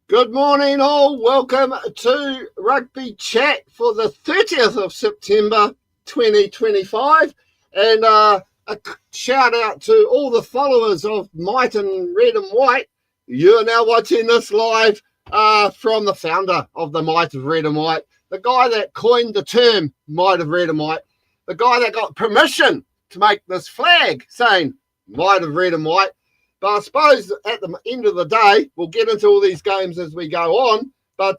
Good morning all, welcome to Rugby Chat for the 30th of September 2025, and a shout out to all the followers of Might and Red and White. You are now watching this live from the founder of the Might of Red and White, the guy that coined the term Might of Red and White, the guy that got permission to make this flag saying Might of Red and White. But I suppose at the end of the day, we'll get into all these games as we go on. But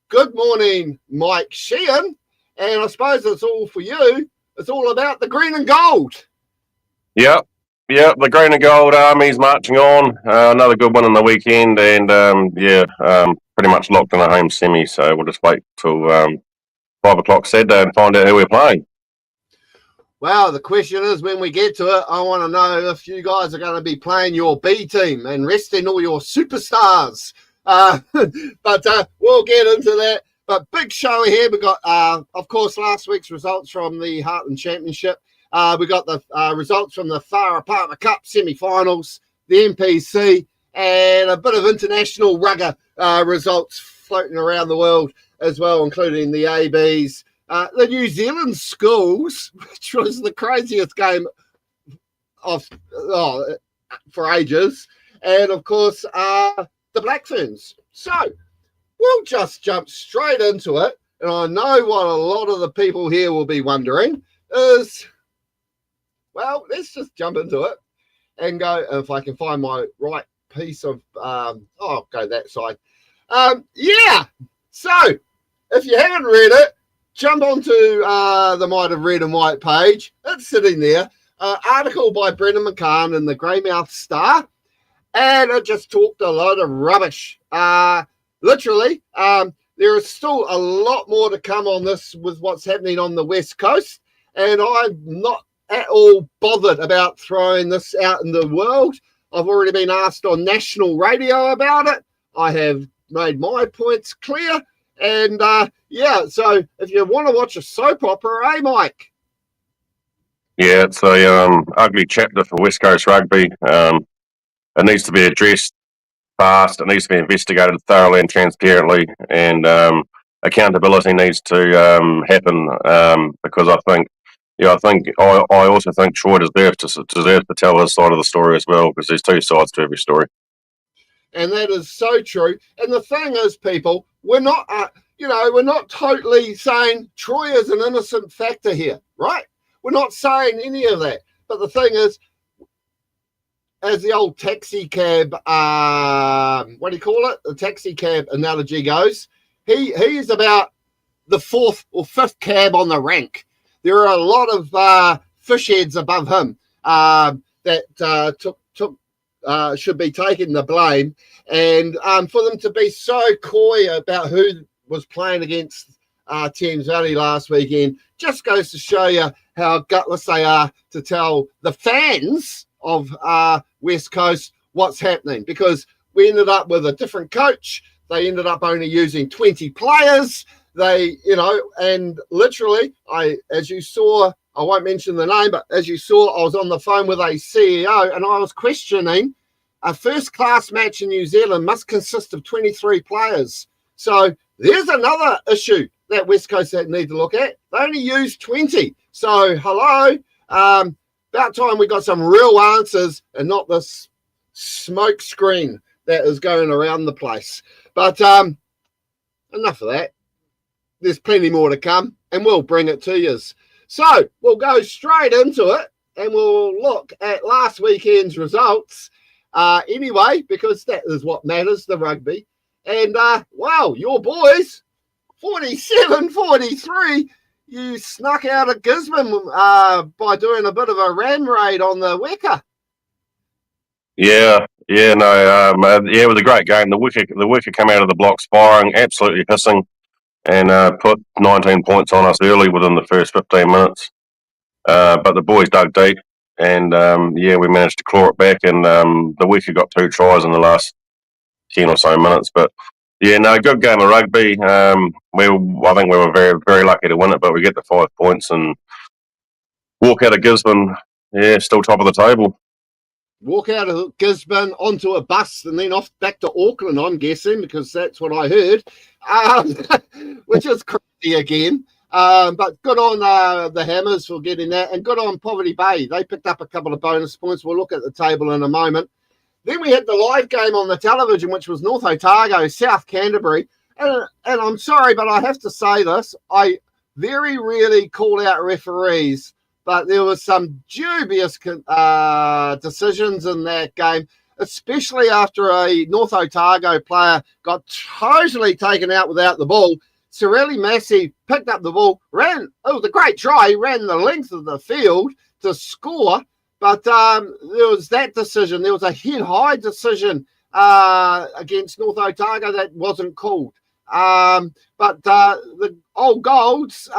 good morning, Mike Sheehan. And I suppose it's all for you. It's all about the green and gold. Yep. The green and gold army's marching on. Another good one on the weekend. And, pretty much locked in a home semi. So we'll just wait till 5 o'clock Saturday and find out who we're playing. Well, the question is, when we get to it, I want to know if you guys are going to be playing your B team and resting all your superstars. But we'll get into that. But big show here. We got, of course, last week's results from the Heartland Championship. We got the results from the Farah Partner Cup semi-finals, the NPC, and a bit of international rugger results floating around the world as well, including the ABs. The New Zealand schools, which was the craziest game for ages, and of course the Black Ferns. So we'll just jump straight into it, and I know what a lot of the people here will be wondering is, well, let's just jump into it and go. If I can find my right piece of, I'll go that side. So if you haven't read it, jump onto the Might of Red and White page. It's sitting there. Article by Brendan McCann in the Greymouth Star. And it just talked a lot of rubbish. Literally, there is still a lot more to come on this with what's happening on the West Coast. And I'm not at all bothered about throwing this out in the world. I've already been asked on national radio about it. I have made my points clear. And, so if you want to watch a soap opera, Mike? Yeah, it's a ugly chapter for West Coast rugby. It needs to be addressed fast. It needs to be investigated thoroughly and transparently. And accountability needs to happen because I also think Troy deserves to tell his side of the story as well, because there's two sides to every story. And that is so true. And the thing is, people, we're not, we're not totally saying Troy is an innocent factor here, right? We're not saying any of that. But the thing is, as the old taxi cab, the taxi cab analogy goes, he is about the fourth or fifth cab on the rank. There are a lot of fish heads above him that should be taking the blame, and for them to be so coy about who was playing against Thames Valley last weekend just goes to show you how gutless they are to tell the fans of West Coast what's happening, because we ended up with a different coach. They ended up only using 20 players. And literally, as you saw, I won't mention the name, but as you saw, I was on the phone with a CEO and I was questioning a first-class match in New Zealand must consist of 23 players. So there's another issue that West Coast need to look at. They only used 20. So, hello, about time we got some real answers and not this smoke screen that is going around the place. But enough of that. There's plenty more to come, and we'll bring it to you. So we'll go straight into it, and we'll look at last weekend's results anyway, because that is what matters, the rugby. And, your boys, 47-43, you snuck out of Gisborne by doing a bit of a ram raid on the Weka. It was a great game. The Weka came out of the blocks firing, absolutely hissing, and put 19 points on us early within the first 15 minutes. But the boys dug deep, and we managed to claw it back, and the Weka got 2 tries in the last 10 or so minutes. But good game of rugby. I think we were very, very lucky to win it, but we get the 5 points and walk out of Gisborne, still top of the table. walk out of Gisborne onto a bus and then off back to Auckland, I'm guessing, because that's what I heard, which is crazy again. But good on the Hammers for getting that, and good on Poverty Bay. They picked up a couple of bonus points. We'll look at the table in a moment. Then we had the live game on the television, which was North Otago, South Canterbury. And I'm sorry, but I have to say this. I very rarely call out referees, but there was some dubious decisions in that game, especially after a North Otago player got totally taken out without the ball. Cirelli Massey picked up the ball, ran. It was a great try. He ran the length of the field to score, but there was that decision. There was a head-high decision against North Otago that wasn't called. But the Old Golds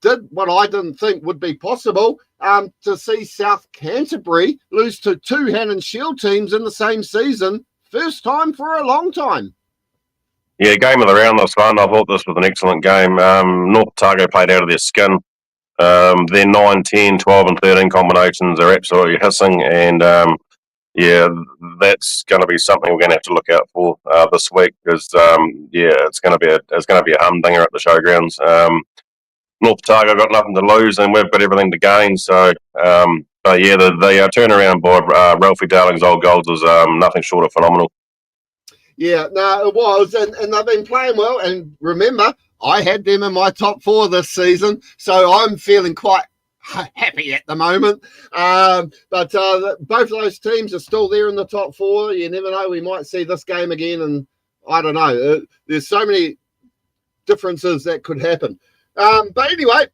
did what I didn't think would be possible, to see South Canterbury lose to two Hannon Shield teams in the same season. First time for a long time. Yeah, game of the round this one. I thought this was an excellent game. North Otago played out of their skin. Their 9, 10, 12 and 13 combinations are absolutely hissing, and yeah, that's going to be something we're going to have to look out for this week, because yeah, it's going to be a humdinger at the showgrounds. North Otago got nothing to lose, and we've got everything to gain. So, but yeah, the turnaround by Ralphie Darling's Old Golds was nothing short of phenomenal. Yeah, no, it was, and they've been playing well. And remember, I had them in my top 4 this season, so I'm feeling quite happy at the moment. But both of those teams are still there in the top 4. You never know, we might see this game again, and I don't know. There's so many differences that could happen. But anyway,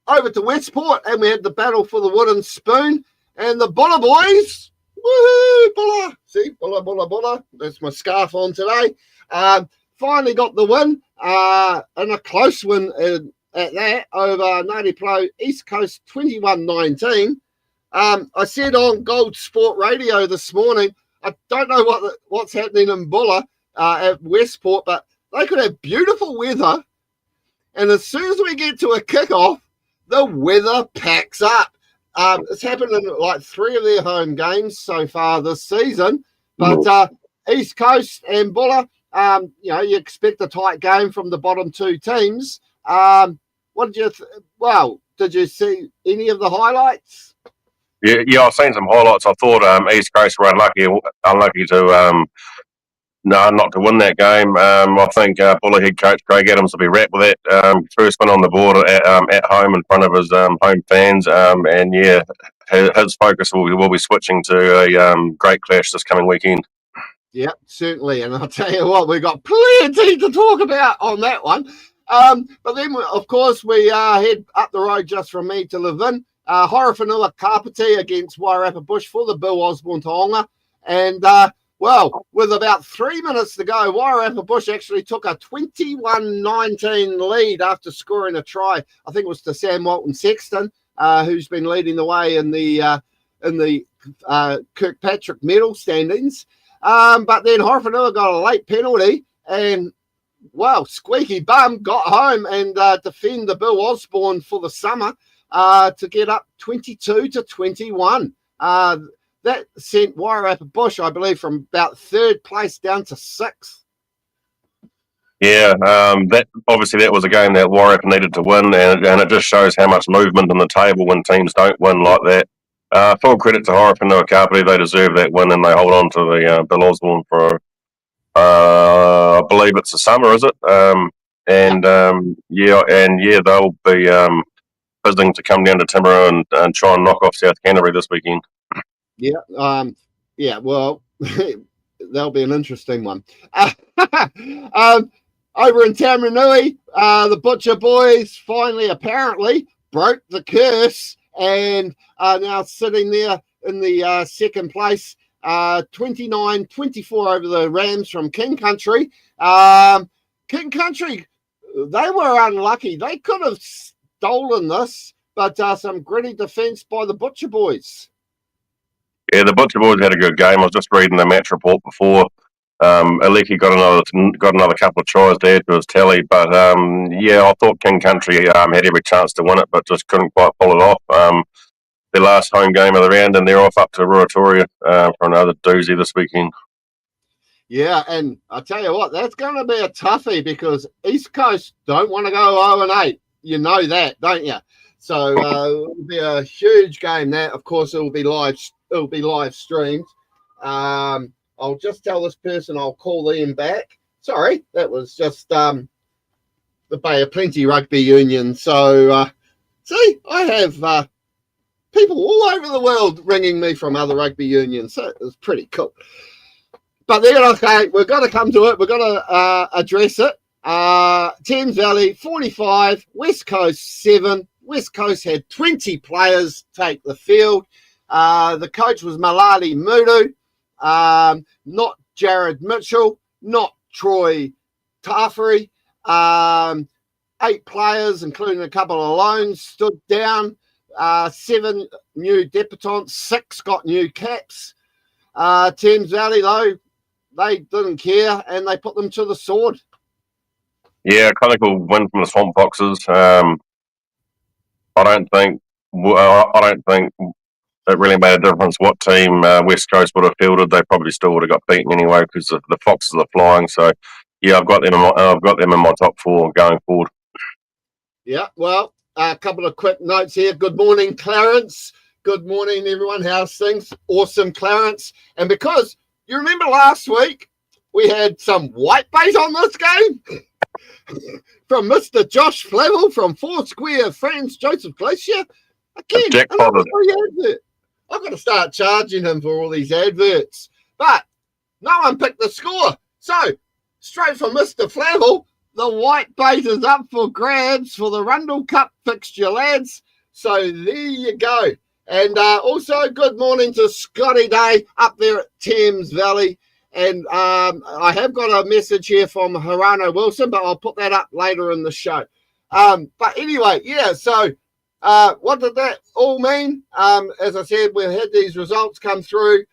over to Westport, and we had the battle for the wooden spoon, and the Buller boys. Woohoo, Buller. See, Buller, Buller, Buller. That's my scarf on today. Finally got the win, and a close win at that over Ngāti Pro East Coast 21-19. I said on Gold Sport Radio this morning, I don't know what's happening in Buller at Westport, but they could have beautiful weather, and as soon as we get to a kickoff, the weather packs up. It's happened in like 3 of their home games so far this season. But East Coast and Buller, you know, you expect a tight game from the bottom 2 teams. What did you did you see any of the highlights? Yeah, I've seen some highlights. I thought East Coast were unlucky to not to win that game. I think Buller head coach Craig Adams will be wrapped with it. First win on the board at home in front of his home fans, and yeah, his focus will be switching to a great clash this coming weekend. Yeah, certainly, and I'll tell you what, we've got plenty to talk about on that one. But then, of course, we head up the road just from me to Levin. Horowhenua Kapiti against Wairarapa Bush for the Bill Osborne Taonga, and well, with about 3 minutes to go, Wairarapa Bush actually took a 21-19 lead after scoring a try. I think it was to Sam Walton Sexton, who's been leading the way in the Kirkpatrick medal standings. But then Horowhenua got a late penalty, and well, Squeaky Bum got home and defend the Bill Osborne for the summer to get up 22-21. That sent Wairarapa Bush, I believe, from about 3rd place down to 6th. Yeah, that was a game that Wairarapa needed to win, and it just shows how much movement in the table when teams don't win like that. Full credit to Horowhenua Kapiti, they deserve that win, and they hold on to the Bill Osborne for, I believe it's the summer, is it? They'll be visiting to come down to Timaru and try and knock off South Canterbury this weekend. Yeah, well, that'll be an interesting one. Over in Taranui, the Butcher boys finally, apparently, broke the curse and are now sitting there in the 2nd place, 29-24 over the Rams from King Country. King Country, they were unlucky. They could have stolen this, but some gritty defence by the Butcher boys. Yeah, the Butcher boys had a good game. I was just reading the match report before. Aleki got another couple of tries there to his tally, but I thought King Country had every chance to win it, but just couldn't quite pull it off. their last home game of the round, and they're off up to Ruatoria for another doozy this weekend. Yeah, and I tell you what, that's going to be a toughie because East Coast don't want to go 0-8. You know that, don't you? So it'll be a huge game. That, of course, it'll be live. It'll be live streamed. I'll just tell this person I'll call them back. Sorry, that was just the Bay of Plenty Rugby Union. So see, I have people all over the world ringing me from other rugby unions. So it's pretty cool. But then, okay, we've got to come to it. We've got to address it. Thames Valley, 45. West Coast, 7. West Coast had 20 players take the field. The coach was Malali Mudu, not Jared Mitchell, not Troy Taferi. 8 players, including a couple of loans, stood down. 7 new debutants, 6 got new caps. Thames Valley, though, they didn't care and they put them to the sword. Yeah, clinical win from the Swamp Foxes. I don't think it really made a difference what team West Coast would have fielded. They probably still would have got beaten anyway because the Foxes are flying. So yeah, I've got them in my top 4 going forward. Yeah, well, a couple of quick notes here. Good morning, Clarence. Good morning, everyone. How's things? Awesome, Clarence. And because you remember last week we had some white bait on this game from Mr. Josh Flavel from Four Square Friends, Joseph Glacier. Again, another free advert. I've got to start charging him for all these adverts. But no one picked the score. So, straight from Mr. Flavel, the white bait is up for grabs for the Rundle Cup fixture, lads. So, there you go. And also, good morning to Scotty Day up there at Thames Valley. And I have got a message here from Harano Wilson, but I'll put that up later in the show. But anyway, yeah, so what did that all mean? As I said, we had these results come through.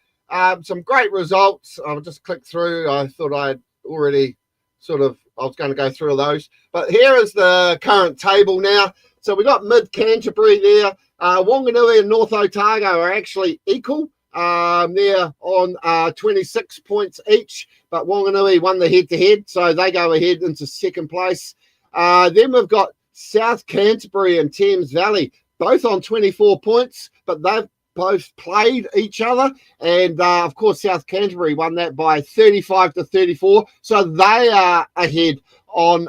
Some great results. I'll just click through. I thought I'd already I was going to go through those. But here is the current table now. So we got Mid-Canterbury there. Wanganui and North Otago are actually equal. They're on 26 points each, but Wanganui won the head-to-head, so they go ahead into second place. Then we've got South Canterbury and Thames Valley, both on 24 points, but they've both played each other. And, of course, South Canterbury won that by 35-34, so they are ahead on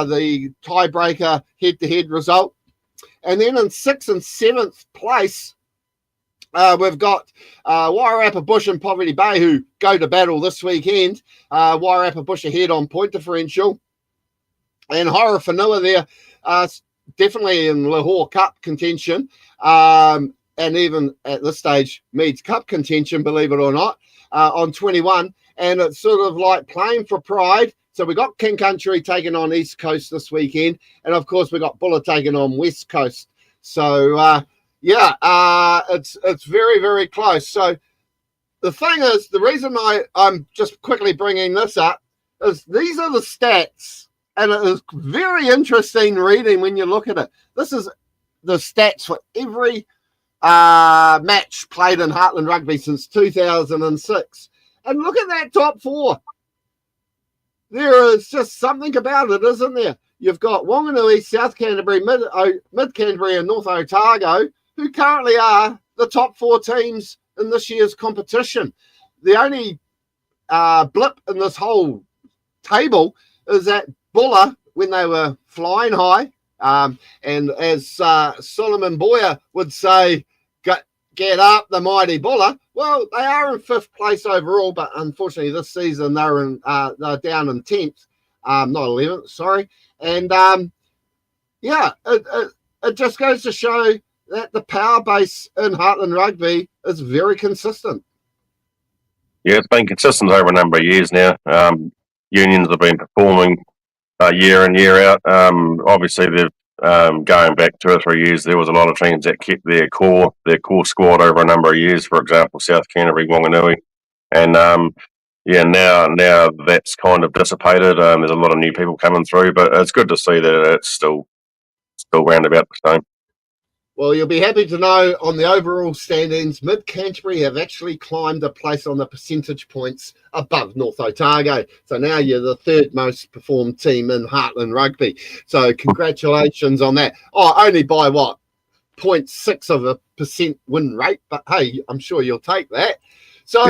the tiebreaker head-to-head result. And then in 6th and 7th place, we've got Wairarapa Bush and Poverty Bay, who go to battle this weekend. Wairarapa Bush ahead on point differential. And Horror Whanua there, definitely in Lahore Cup contention. And even at this stage, Meads Cup contention, believe it or not, on 21. And it's sort of like playing for pride. So we got King Country taking on East Coast this weekend. And, of course, we got Buller taking on West Coast. So, it's very, very close. So the thing is, the reason I'm just quickly bringing this up is these are the stats. And it is very interesting reading when you look at it. This is the stats for every match played in Heartland Rugby since 2006. And look at that top 4. There is just something about it, isn't there? You've got Wanganui, South Canterbury, Mid-Canterbury and North Otago, who currently are the top 4 teams in this year's competition. The only blip in this whole table is that Buller, when they were flying high, and as Solomon Boyer would say, get up the mighty Buller. Well, they are in 5th place overall, but unfortunately this season they're down in 10th, not 11th, sorry. And it just goes to show that the power base in Heartland Rugby is very consistent. Yeah, it's been consistent over a number of years now. Unions have been performing year in, year out. Obviously, they've going back 2 or 3 years, there was a lot of teams that kept their core squad over a number of years. For example, South Canterbury, Wanganui, and now that's kind of dissipated. There's a lot of new people coming through, but it's good to see that it's still round about the same. Well, you'll be happy to know on the overall standings, Mid-Canterbury have actually climbed a place on the percentage points above North Otago. So now you're the third most performed team in Heartland Rugby. So congratulations on that. Oh, only by what? 0.6% win rate. But hey, I'm sure you'll take that. So,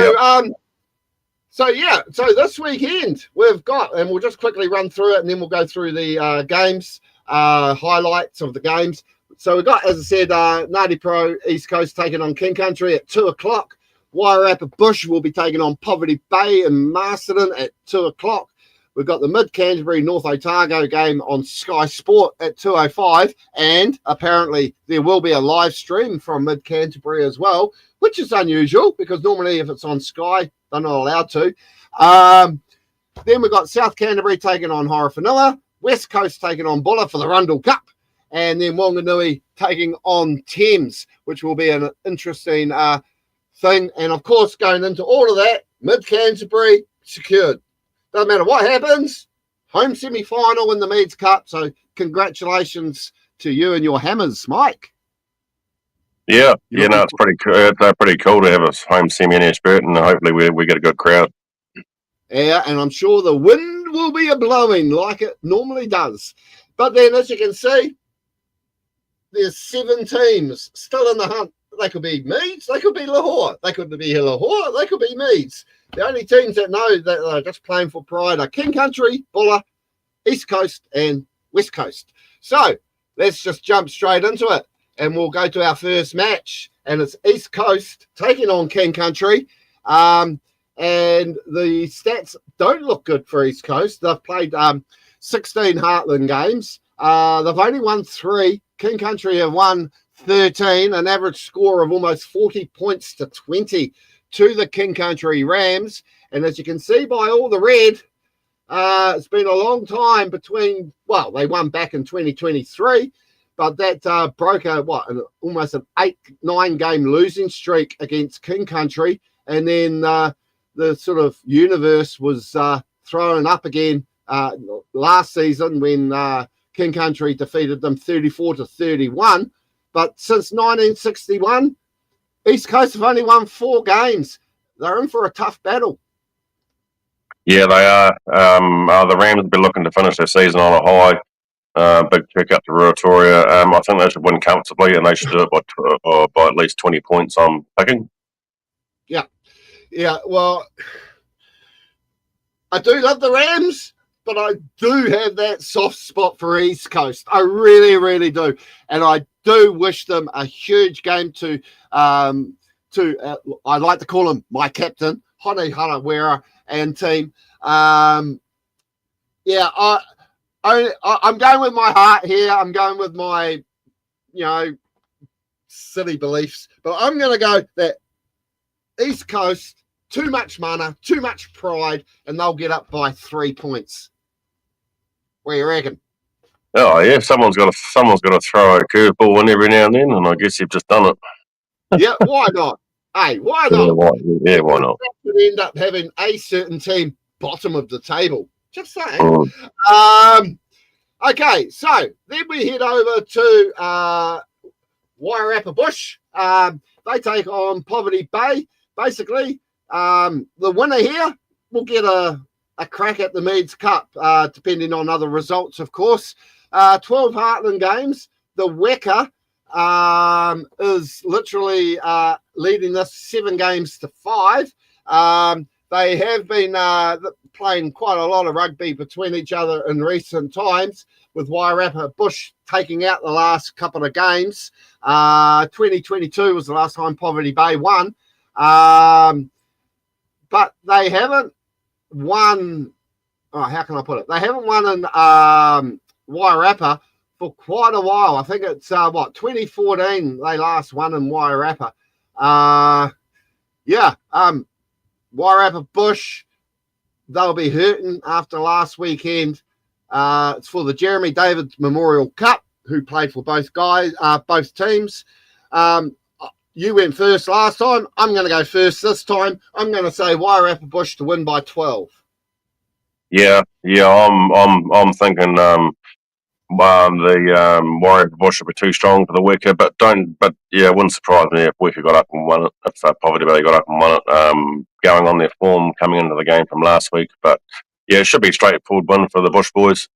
yep. So this weekend we've got, and we'll just quickly run through it and then we'll go through the games, highlights of the games. So we've got, as I said, Ngāti Pro East Coast taking on King Country at 2 o'clock. Wairarapa Bush will be taking on Poverty Bay and Masterton at 2 o'clock. We've got the Mid-Canterbury North Otago game on Sky Sport at 2:05. And apparently there will be a live stream from Mid-Canterbury as well, which is unusual because normally if it's on Sky, they're not allowed to. Then we've got South Canterbury taking on Horowhenua, West Coast taking on Buller for the Rundle Cup, and then Wanganui taking on Thames, which will be an interesting thing. And, of course, going into all of that, Mid-Canterbury secured. Doesn't matter what happens, home semi-final in the Meads Cup. So congratulations to you and your Hammers, Mike. Yeah, it's pretty cool to have a home semi in Ashburton, and hopefully we get a good crowd. Yeah, and I'm sure the wind will be a-blowing like it normally does. But then, as you can see, there's 7 teams still in the hunt. They could be Meads, they could be Lahore, they could be Lahore, they could be Meads. The only teams that know that are just playing for pride are King Country, Buller, East Coast, and West Coast. So let's just jump straight into it, and we'll go to our first match, and it's East Coast taking on King Country. And the stats don't look good for East Coast. They've played 16 Heartland games. They've only won 3. King Country have won 13, an average score of almost 40 points to 20 to the King Country Rams. And as you can see by all the red, it's been a long time between, well, they won back in 2023, but that broke almost an 8-9 game losing streak against King Country. And then the sort of universe was thrown up again last season when King Country defeated them 34-31. But since 1961, East Coast have only won 4 games. They're in for a tough battle. Yeah, they are. The Rams will be looking to finish their season on a high. Big kick up to Ruatoria. I think they should win comfortably, and they should do it by at least 20 points, I'm picking. Yeah, well, I do love the Rams, but I do have that soft spot for East Coast. I really, really do. And I do wish them a huge game to I like to call him my captain, Hone Harawera and team. I'm going with my heart here. I'm going with my, silly beliefs. But I'm going to go that East Coast, too much mana, too much pride, and they'll get up by 3 points. What do you reckon? Oh yeah, someone's got to throw a curveball in every now and then, and I guess you've just done it. Yeah, why not? Hey, why not? Why not? Could end up having a certain team bottom of the table. Just saying. Okay, so then we head over to Wairarapa Bush. They take on Poverty Bay. Basically, the winner here will get a crack at the Meads Cup, depending on other results, of course. 12 Heartland games. The Weka is literally leading this 7 games to 5. They have been playing quite a lot of rugby between each other in recent times, with Wairarapa Bush taking out the last couple of games. 2022 was the last time Poverty Bay won. But they haven't won. Oh, how can I put it? They haven't won in Wairarapa for quite a while. I think it's 2014 they last won in Wairarapa. Wairarapa Bush, they'll be hurting after last weekend. It's for the Jeremy David Memorial Cup, who played for both teams. You went first last time. I'm going to go first this time. I'm going to say Wairarapa Bush to win by 12. Yeah. I'm thinking Warrior Bush will be too strong for the Weka, but it wouldn't surprise me if Weka got up and won it, if Poverty Bay got up and won it, going on their form coming into the game from last week. But yeah, it should be a straightforward win for the Bush boys.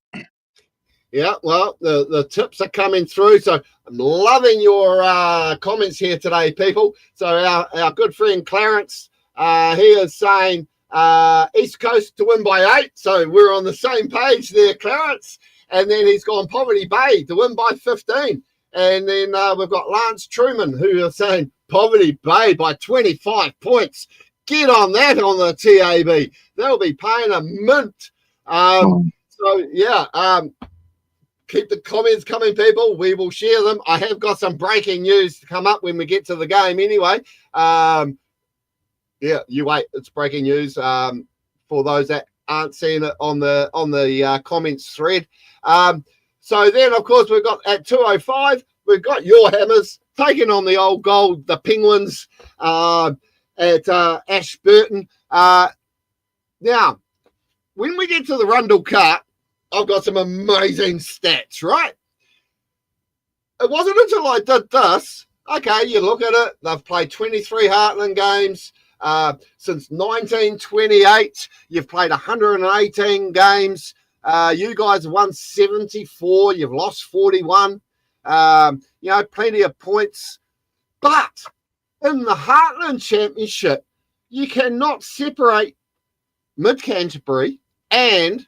Yeah, well, the tips are coming through, so I'm loving your comments here today, people. So our good friend Clarence, he is saying East Coast to win by 8, so we're on the same page there, Clarence. And then he's gone Poverty Bay to win by 15. And then we've got Lance Truman, who is saying Poverty Bay by 25 points. Get on that on the TAB. They'll be paying a mint. So, yeah, keep the comments coming, people. We will share them. I have got some breaking news to come up when we get to the game anyway. Yeah, you wait. It's breaking news for those that aren't seeing it on the comments thread. So then, of course, we've got at 2:05, we've got your Hammers taking on the old gold, the Penguins at Ashburton. Now, when we get to the Rundle Cup, I've got some amazing stats, right? It wasn't until I did this. Okay, you look at it. They've played 23 Heartland games since 1928. You've played 118 games. You guys have won 74. You've lost 41. Plenty of points. But in the Heartland Championship, you cannot separate Mid-Canterbury and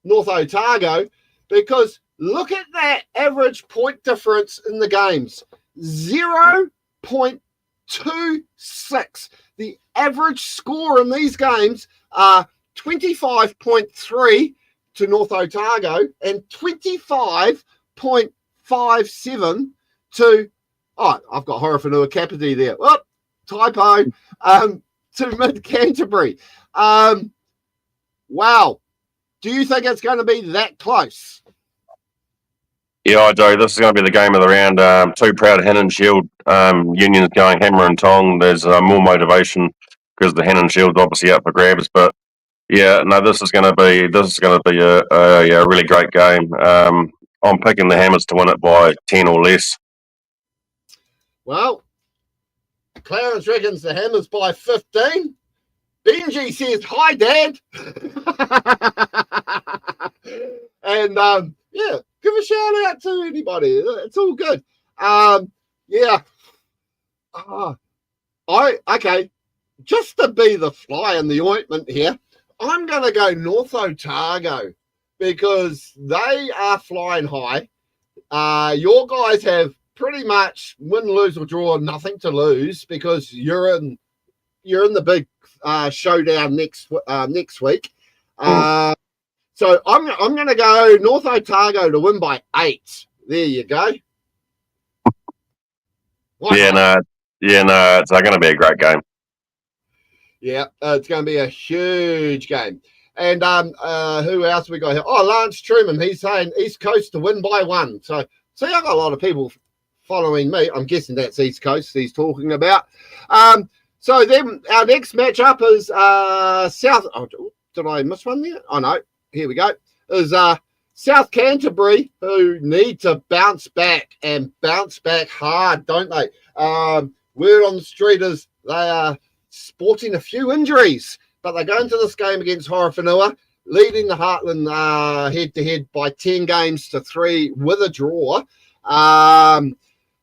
North Otago, because look at that average point difference in the games. 0.26. The average score in these games are 25.3 to North Otago and 25.57 to, I've got Horowhenua Kapiti there. Oh, typo. To Mid-Canterbury. Wow. Do you think it's going to be that close? Yeah, I do. This is going to be the game of the round. Two proud Hen and Shield unions going hammer and tong. There's more motivation because the Hen and Shield's obviously up for grabs. But yeah, no, this is going to be a really great game. I'm picking the Hammers to win it by 10 or less. Well, Clarence reckons the Hammers by 15. Benji says, hi, Dad. And, yeah, give a shout out to anybody. It's all good. Yeah. Okay, just to be the fly in the ointment here, I'm going to go North Otago because they are flying high. Your guys have pretty much win, lose, or draw, nothing to lose because you're in the big showdown next week. So I'm going to go North Otago to win by 8. There you go. It's going to be a great game. Yeah, it's going to be a huge game. And who else we got here? Oh, Lance Truman. He's saying East Coast to win by 1. So see, I've got a lot of people following me. I'm guessing that's East Coast he's talking about. So then our next matchup is South. Oh, did I miss one there? Oh, no. Here we go. Is South Canterbury, who need to bounce back and bounce back hard, don't they? Word on the street is they are sporting a few injuries, but they're going to this game against Horowhenua, leading the Heartland head-to-head by 10 games to 3 with a draw. And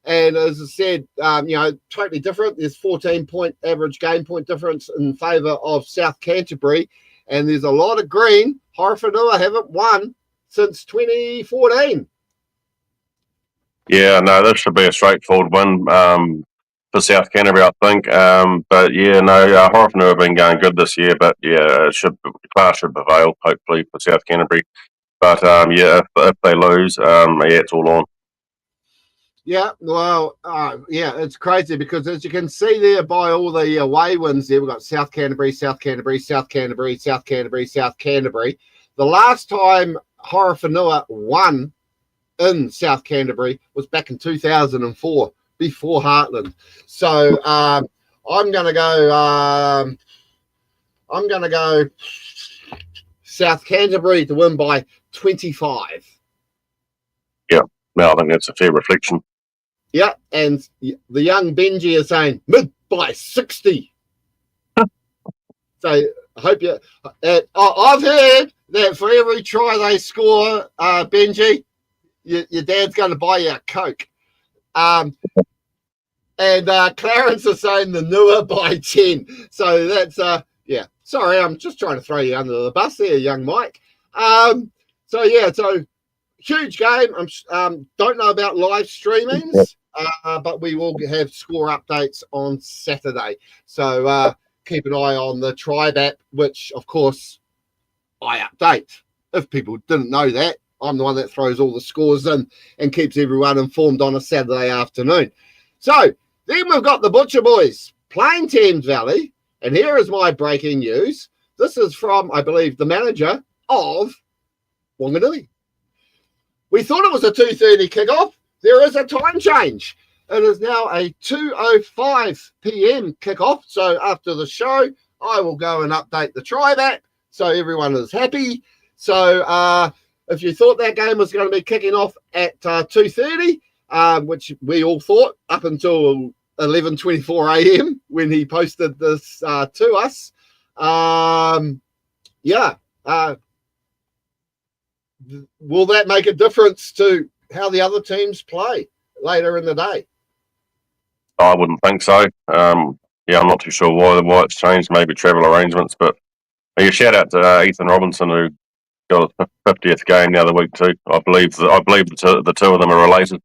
as I said, totally different. There's 14-point average game point difference in favour of South Canterbury. And there's a lot of green. Horowhenua haven't won since 2014. Yeah, no, this should be a straightforward win for South Canterbury, I think. But yeah, no, Horowhenua have been going good this year. But yeah, class should prevail, hopefully, for South Canterbury. But if they lose, it's all on. Yeah, well, it's crazy because as you can see there by all the away wins there, we've got South Canterbury, South Canterbury, South Canterbury, South Canterbury, South Canterbury. The last time Horowhenua won in South Canterbury was back in 2004, before Heartland. So I'm going to go South Canterbury to win by 25. Yeah, no, I think that's a fair reflection. Yeah, and the young Benji is saying mid by 60. So I hope you. I've heard that for every try they score, Benji, your dad's going to buy you a Coke. And Clarence is saying the newer by 10. So that's yeah. Sorry, I'm just trying to throw you under the bus there, young Mike. So huge game. Don't know about live streamings, but we will have score updates on Saturday. So keep an eye on the Tribe app, which of course I update. If people didn't know that, I'm the one that throws all the scores in and keeps everyone informed on a Saturday afternoon. So then we've got the Butcher Boys playing Thames Valley, and here is my breaking news. This is from, I believe, the manager of Wanganui. We thought it was a 2:30 kickoff. There is a time change. It is now a 2:05 p.m. kickoff. So after the show, I will go and update the Tribe app so everyone is happy. So if you thought that game was going to be kicking off at 2:30, which we all thought up until 11:24 a.m. when he posted this to us, will that make a difference to how the other teams play later in the day? I wouldn't think so. Yeah, I'm not too sure why it's changed. Maybe travel arrangements, but a shout out to Ethan Robinson, who got a 50th game the other week too. I believe the two of them are related.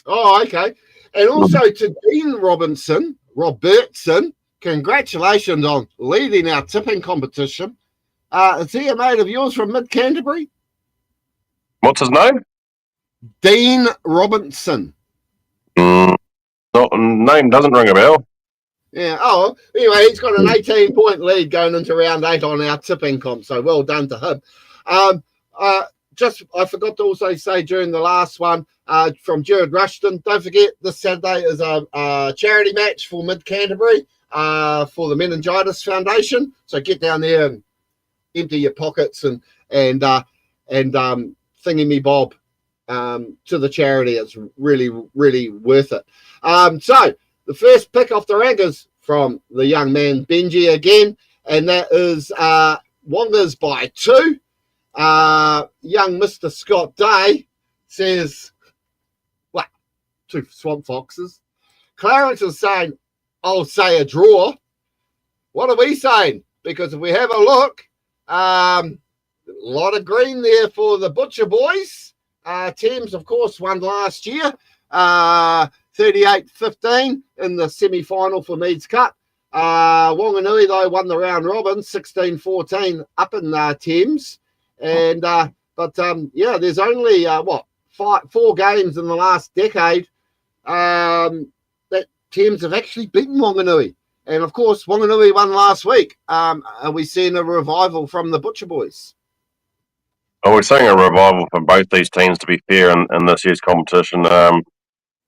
Oh, okay. And also to Dean Robertson, congratulations on leading our tipping competition. Is he a mate of yours from Mid Canterbury? What's his name? Dean Robinson. Name doesn't ring a bell. Yeah. Oh, anyway, he's got an 18-point lead going into round 8 on our tipping comp. So well done to him. I forgot to also say during the last one from Jared Rushton, don't forget this Saturday is a charity match for Mid Canterbury for the Meningitis Foundation. So get down there and empty your pockets and thingy me bob to the charity. It's really, really worth it. So the first pick off the rank is from the young man Benji again, and that is Wongas by 2. Young Mr. Scott Day says, what? 2 Swamp Foxes. Clarence is saying, I'll say a draw. What are we saying? Because if we have a look, a lot of green there for the Butcher Boys. Teams, of course, won last year, 38-15 in the semi-final for Meads Cup. Wanganui, though, won the round robin, 16-14 up in Thames. And there's only 4 games in the last decade that Thames have actually beaten Wanganui. And of course, Wanganui won last week. Are we seeing a revival from the Butcher Boys? Oh, we're seeing a revival from both these teams, to be fair, in this year's competition.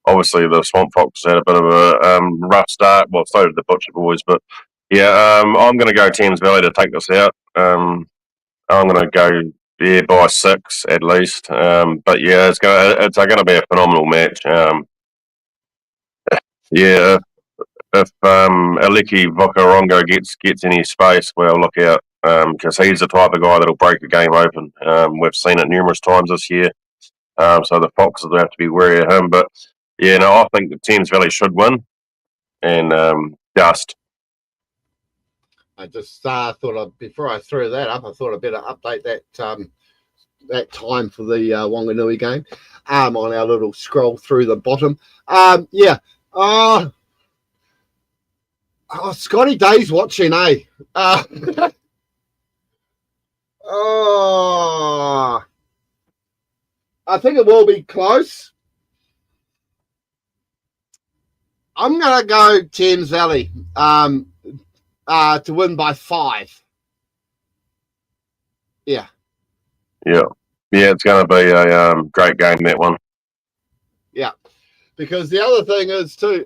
Obviously, the Swamp Fox had a bit of a rough start. Well, so did the Butcher Boys. But yeah, I'm going to go Thames Valley to take this out. I'm going to go by 6 at least. But yeah, it's going to be a phenomenal match. If Aleki Vokarongo gets any space, well, look out, because he's the type of guy that'll break a game open. We've seen it numerous times this year. So the Foxes will have to be wary of him. But yeah, no, I think the Thames Valley should win. And just. I just thought before I threw that up, I thought I'd better update that time for the Wanganui game on our little scroll through the bottom. Scotty Day's watching, eh? I think it will be close. I'm going to go Thames Valley to win by 5. Yeah. Yeah, it's going to be a great game, that one. Yeah, because the other thing is too,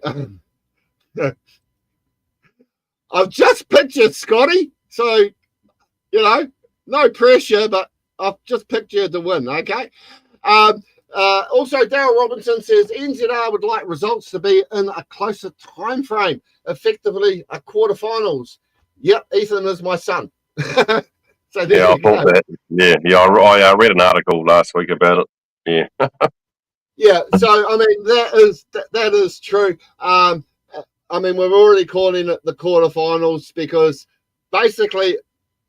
I've just pictured Scotty, so, no pressure, but I've just picked you to win, okay? Also, Daryl Robinson says NZR would like results to be in a closer time frame, effectively a quarterfinals. Yep, Ethan is my son. So there I you thought go. that. Yeah. I read an article last week about it. Yeah. Yeah, so I mean that is true. I mean we're already calling it the quarterfinals because basically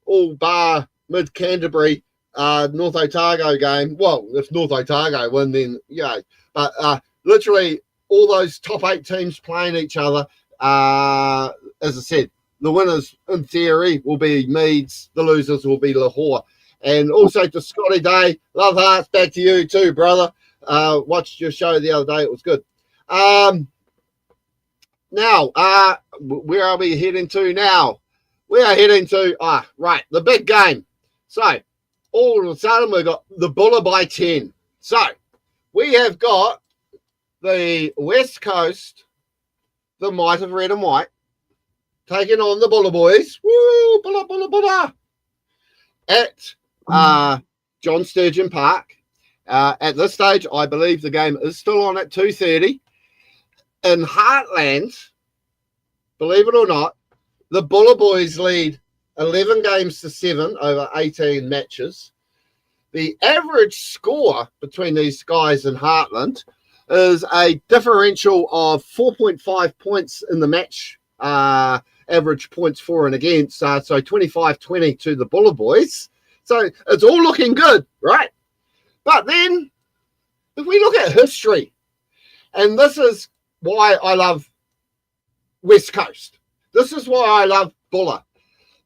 all bar mid Canterbury North Otago game. Well, if North Otago win, then yeah. But literally all those top 8 teams playing each other. As I said, the winners in theory will be Meads. The losers will be Lahore. And also to Scotty Day, love hearts back to you too, brother. Watched your show the other day. It was good. Now, where are we heading to now? We are heading to, the big game. So, all of a sudden, we've got the Buller by 10. So, we have got the West Coast, the Might of Red and White, taking on the Buller boys. Woo, Buller, Buller, Buller. At John Sturgeon Park. At this stage, I believe the game is still on at 2:30. In Heartland, believe it or not, the Buller boys lead 11 games to 7 over 18 matches. The average score between these guys in Heartland is a differential of 4.5 points in the match, average points for and against. So 25-20 to the Buller boys. So it's all looking good, right? But then, if we look at history, and this is why I love West Coast. This is why I love Buller.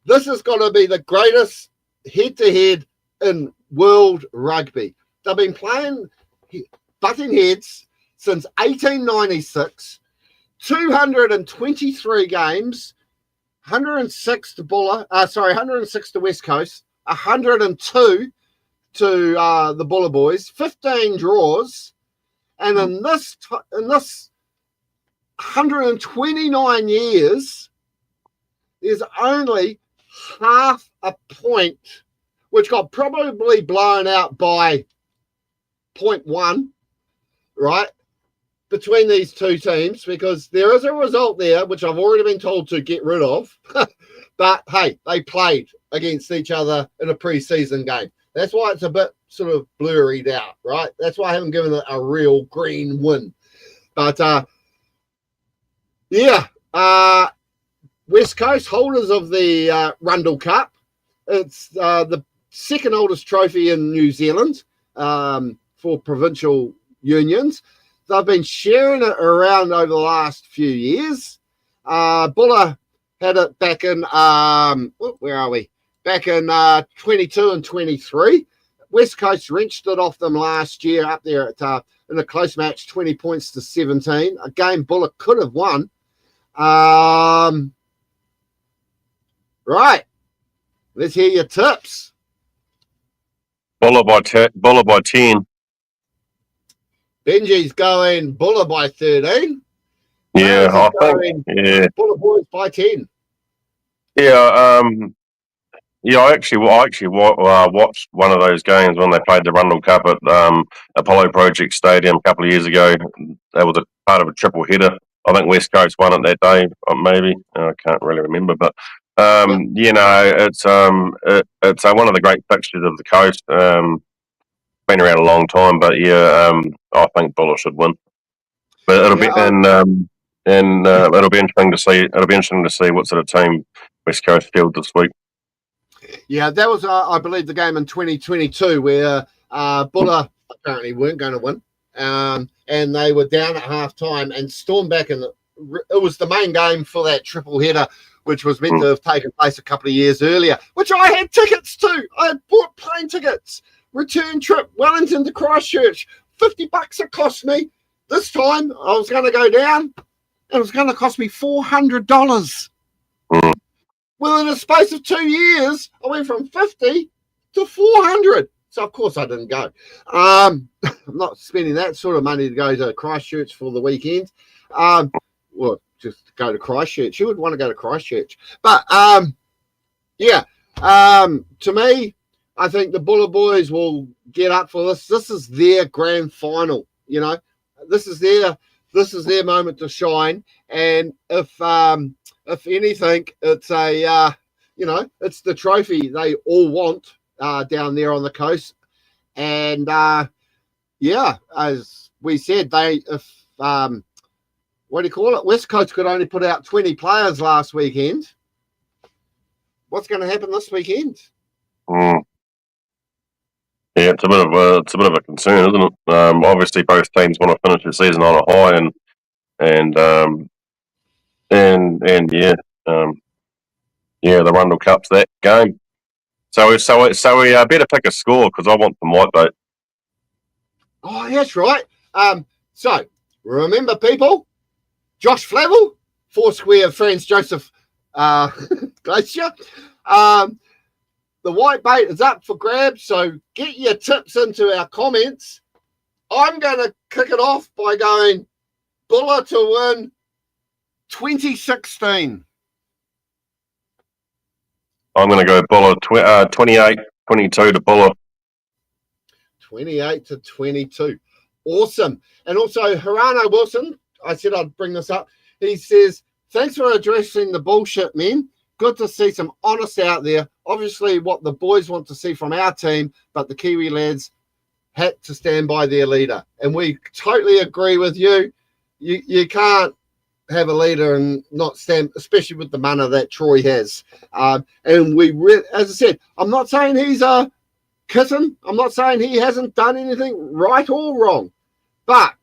This is going to be the greatest head-to-head in world rugby. They've been playing butting heads since 1896, 223 games, 106 to Buller, 106 to West Coast, 102 to the Buller boys, 15 draws, and in this 129 years, there's only half a point, which got probably blown out by 0.1, right, between these two teams, because there is a result there, which I've already been told to get rid of. But, hey, they played against each other in a pre-season game. That's why it's a bit sort of blurred out, right? That's why I haven't given it a real green win. But, West Coast, holders of the Rundle Cup. It's the second oldest trophy in New Zealand for provincial unions. They've been sharing it around over the last few years. Buller had it back in, where are we? Back in 22 and 23. West Coast wrenched it off them last year up there at, in a close match, 20 points to 17. A game Buller could have won. Right. Let's hear your tips. Buller by 10. Benji's going Buller by 13. Yeah, I think. Yeah. Buller boys by 10. Yeah. I actually watched one of those games when they played the Rundle Cup at Apollo Project Stadium a couple of years ago. That was a part of a triple header. I think West Coast won it that day, maybe. I can't really remember, but it's one of the great fixtures of the coast. Been around a long time, but I think Buller should win. But it'll be it'll be interesting to see. It'll be interesting to see what sort of team West Coast field this week. Yeah, that was, I believe, the game in 2022 where Buller apparently weren't going to win, and they were down at half time and stormed back, and it was the main game for that triple header, which was meant to have taken place a couple of years earlier, which I had tickets to. I had bought plane tickets, return trip, Wellington to Christchurch, $50 it cost me. This time I was going to go down, and it was going to cost me $400. Well, in a space of 2 years, I went from 50 to 400. So, of course, I didn't go. I'm not spending that sort of money to go to Christchurch for the weekend. Well, just go to Christchurch. You would want to go to Christchurch. But, to me, I think the Buller boys will get up for this. This is their grand final, you know. This is their moment to shine. And if anything, it's a it's the trophy they all want down there on the coast. And as we said, what do you call it? West Coast could only put out 20 players last weekend. What's going to happen this weekend? Yeah, it's a bit of a concern, isn't it? Obviously, both teams want to finish the season on a high, the Rundle Cup's that game. So we better pick a score because I want the white boat. Oh, that's right. So remember, people, Josh Flavel, Foursquare Franz Joseph Glacier. The white bait is up for grabs, so get your tips into our comments. I'm going to kick it off by going Buller to win 2016. I'm going to go Buller 28-22 to Buller. 28-22. Awesome. And also, Harano Wilson, I said I'd bring this up. He says, thanks for addressing the bullshit, men. Good to see some honest out there. Obviously, what the boys want to see from our team, but the Kiwi lads had to stand by their leader. And we totally agree with you. You can't have a leader and not stand, especially with the mana that Troy has. And as I said, I'm not saying he's a kitten. I'm not saying he hasn't done anything right or wrong. But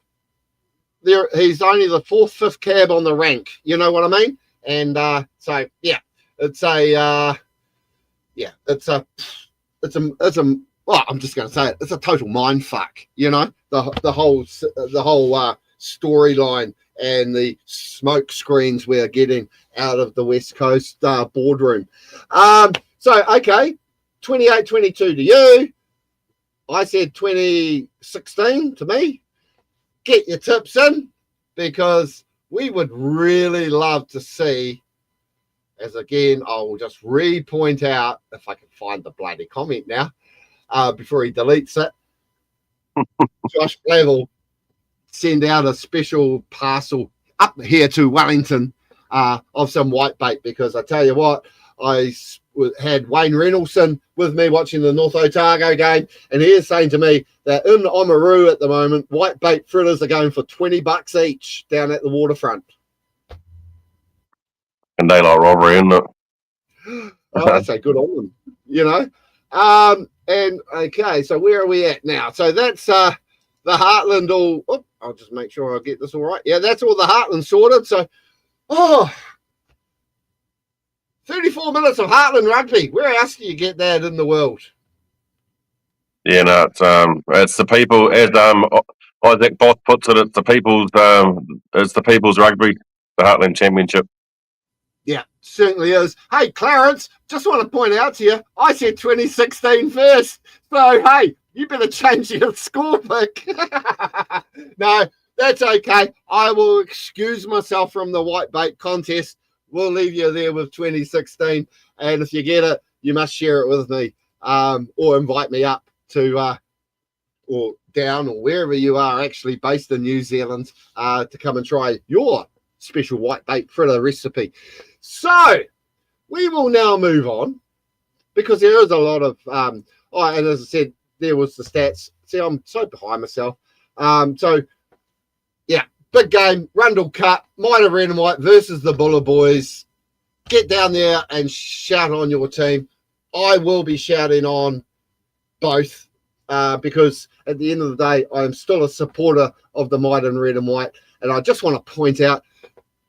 he's only the 4th, 5th cab on the rank. You know what I mean? And it's a well, I'm just going to say it. It's a total mind fuck, you know, the whole storyline and the smoke screens we're getting out of the West Coast boardroom. Okay, 28-22 to you. I said 2016 to me. Get your tips in because we would really love to see, as again, I will just re-point out, if I can find the bloody comment now, before he deletes it, Josh Flavel send out a special parcel up here to Wellington of some white bait, because I tell you what, I had Wayne Reynoldson with me watching the North Otago game, and he is saying to me that in Oamaru at the moment, white bait fritters are going for $20 each down at the waterfront. And daylight robbery, isn't it? Oh, I say good on them, you know. And okay, so where are we at now? So that's the Heartland all. Oh, I'll just make sure I get this all right. Yeah, that's all the Heartland sorted. So, 34 minutes of Heartland rugby. Where else do you get that in the world? Yeah, no, it's the people, as Isaac Boss puts it, it's the people's rugby, the Heartland Championship. Yeah, certainly is. Hey, Clarence, just want to point out to you, I said 2016 first. So, hey, you better change your score pick. No, that's okay. I will excuse myself from the white bait contest. We'll leave you there with 2016. And if you get it, you must share it with me, or invite me up to or down or wherever you are actually based in New Zealand to come and try your special white bait fritter recipe. So we will now move on, because there is a lot of and as I said, there was the stats. See, I'm so behind myself. Big game, Rundle Cup, Might of Red and White versus the Buller boys. Get down there and shout on your team. I will be shouting on both because at the end of the day, I am still a supporter of the Might and Red and White. And I just want to point out,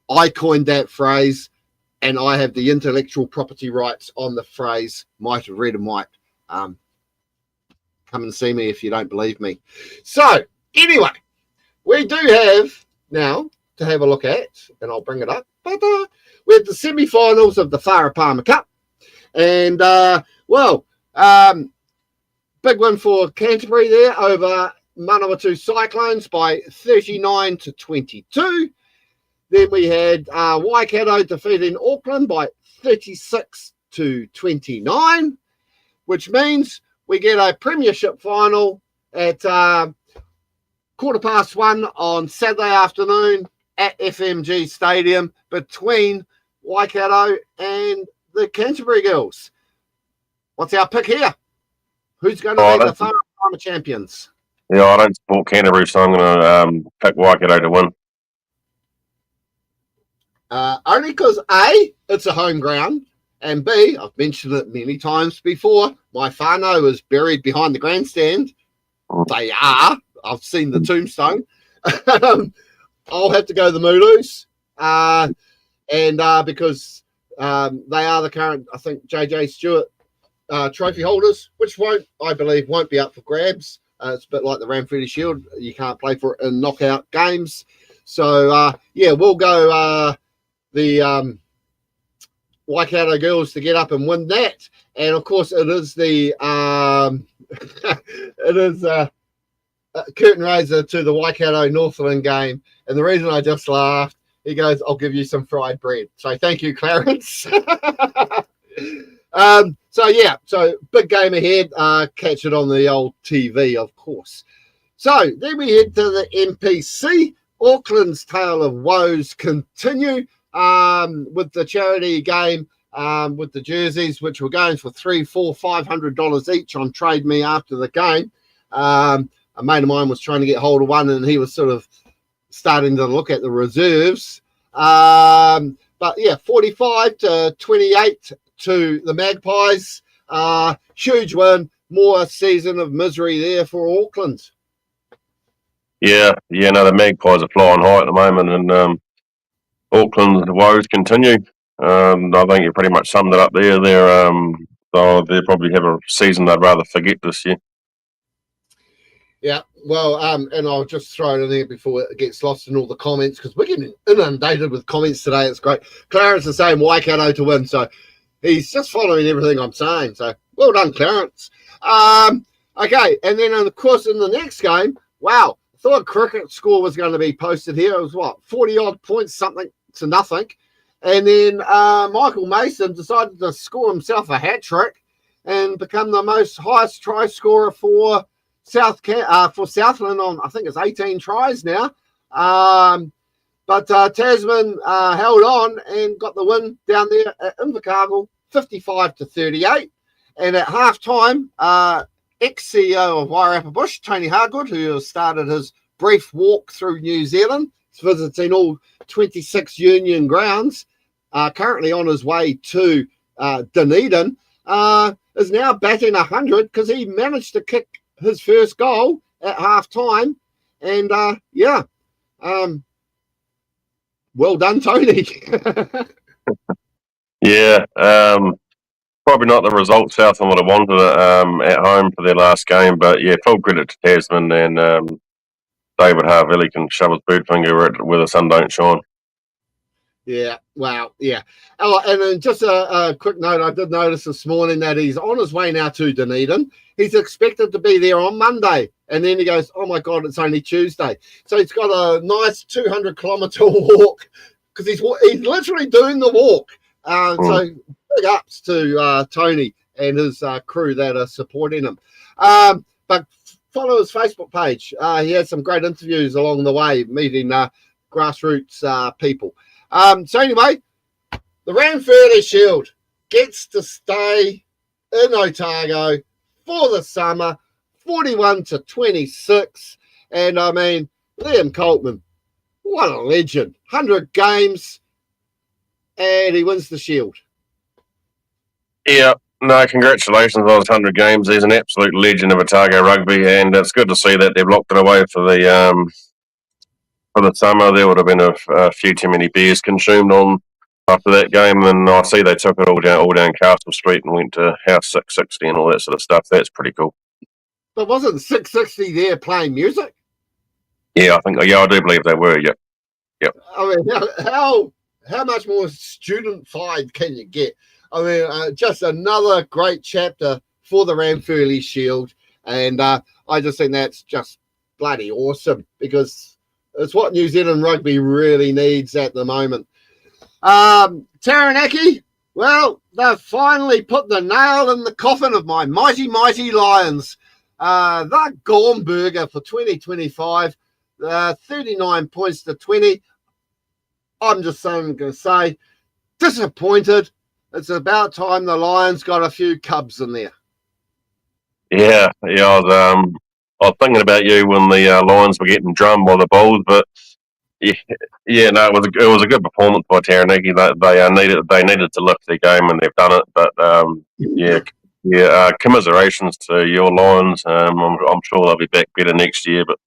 I coined that phrase, and I have the intellectual property rights on the phrase Might of Red and White. Come and see me if you don't believe me. So, anyway, we do have now to have a look at, and I'll bring it up, but we had the semi-finals of the Farah Palmer Cup. And, big win for Canterbury there over Manawatu Cyclones by 39-22. Then we had Waikato defeating Auckland by 36-29, which means we get a premiership final at 1:15 on Saturday afternoon at FMG Stadium between Waikato and the Canterbury Girls. What's our pick here? Who's going to be the former champions? Yeah, I don't support Canterbury, so I'm going to pick Waikato to win. Only because A, it's a home ground, and B, I've mentioned it many times before, my whānau is buried behind the grandstand. They are. I've seen the tombstone. I'll have to go the Mooloos. And because they are the current, I think, JJ Stewart trophy holders, which I believe won't be up for grabs. It's a bit like the Ranfurly Shield. You can't play for it in knockout games. So, we'll go the Waikato Girls to get up and win that. And, of course, it is the curtain raiser to the Waikato Northland game. And the reason I just laughed, he goes, I'll give you some fried bread. So thank you, Clarence. So big game ahead. Catch it on the old TV, of course. So then we head to the NPC. Auckland's tale of woes continue with the charity game with the jerseys, which were going for $300, $400, $500 each on Trade Me after the game. A mate of mine was trying to get hold of one, and he was sort of starting to look at the reserves. But yeah, 45-28 to the Magpies. Huge win. More season of misery there for Auckland. Yeah, the Magpies are flying high at the moment, and Auckland's woes continue. I think you pretty much summed it up there. They'll probably have a season they'd rather forget this year. Yeah, well, and I'll just throw it in there before it gets lost in all the comments, because we're getting inundated with comments today. It's great. Clarence is saying Waikato to win, so he's just following everything I'm saying. So well done, Clarence. Okay, and then of course in the next game, wow, I thought a cricket score was going to be posted here. It was what, 40-odd points, something to nothing. And then Michael Mason decided to score himself a hat trick and become the most highest try scorer for Southland on, I think it's 18 tries now. But Tasman held on and got the win down there at Invercargill, 55-38. And at halftime, ex-CEO of Wairarapa Bush, Tony Hargood, who has started his brief walk through New Zealand, visiting all 26 union grounds, currently on his way to Dunedin, is now batting 100 because he managed to kick his first goal at halftime. And well done, Tony. Yeah, probably not the result Southland would have wanted at home for their last game, but yeah, full credit to Tasman, and David Harville can shove his boot finger where the sun don't shine. Yeah, wow, yeah. Oh, and then just a quick note, I did notice this morning that he's on his way now to Dunedin. He's expected to be there on Monday, and then he goes, oh my God, it's only Tuesday. So he's got a nice 200-kilometre walk, because he's literally doing the walk. So big ups to Tony and his crew that are supporting him. But follow his Facebook page. He had some great interviews along the way, meeting grassroots people. So anyway, the Ranfurly Shield gets to stay in Otago for the summer, 41-26. And I mean, Liam Coltman, what a legend. 100 games, and he wins the Shield. Yeah, no, congratulations on his 100 games. He's an absolute legend of Otago rugby, and it's good to see that they've locked it away for the summer. There would have been a few too many beers consumed on after that game, and I see they took it all down Castle Street and went to House 660 and all that sort of stuff. That's pretty cool. But wasn't 660 there playing music? Yeah, I do believe they were. Yep. I mean, how much more student-fied can you get? I mean, just another great chapter for the Ranfurly Shield, and I just think that's just bloody awesome, because it's what New Zealand rugby really needs at the moment. Taranaki, Well, they've finally put the nail in the coffin of my mighty, mighty Lions. The Gormburger for 2025, 39 points to 20. I'm just going to say, disappointed. It's about time the Lions got a few cubs in there. Yeah. I was thinking about you when the Lions were getting drummed by the Bulls, but no, it was a good performance by Taranaki. They needed to lift their game, and they've done it. But commiserations to your Lions. I'm sure they'll be back better next year. But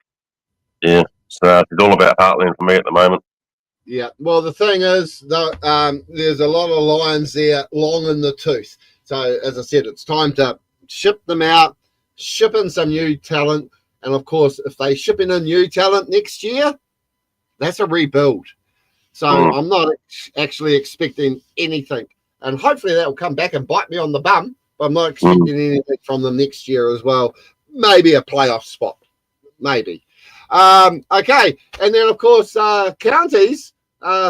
yeah, so it's all about Heartland for me at the moment. Yeah, well, the thing is, there's a lot of Lions there long in the tooth. So, as I said, it's time to ship them out, ship in some new talent. And, of course, if they ship in a new talent next year, that's a rebuild. So I'm not actually expecting anything. And hopefully that will come back and bite me on the bum. But I'm not expecting anything from them next year as well. Maybe a playoff spot. Maybe. Okay. And then, of course, counties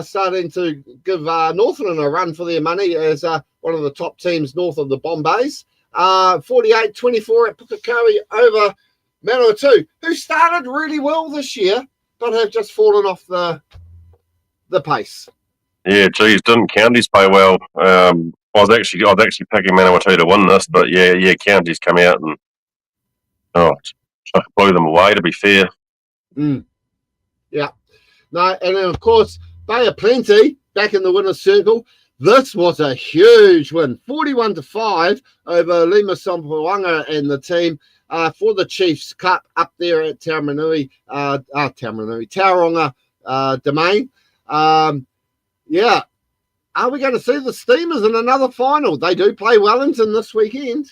starting to give Northland a run for their money as one of the top teams north of the Bombays. 48-24 at Pukekohe over Manawatu, who started really well this year, but have just fallen off the pace. Yeah, geez, didn't counties play well? I was actually picking Manawatu to win this, but counties come out and blew them away. To be fair, yeah, no, and then of course Bay of Plenty back in the winner's circle. This was a huge win, 41-5 over Lima Sompawanga and the team for the Chiefs Cup up there at Taronga Domain. Are we going to see the Steamers in another final? They do play Wellington this weekend.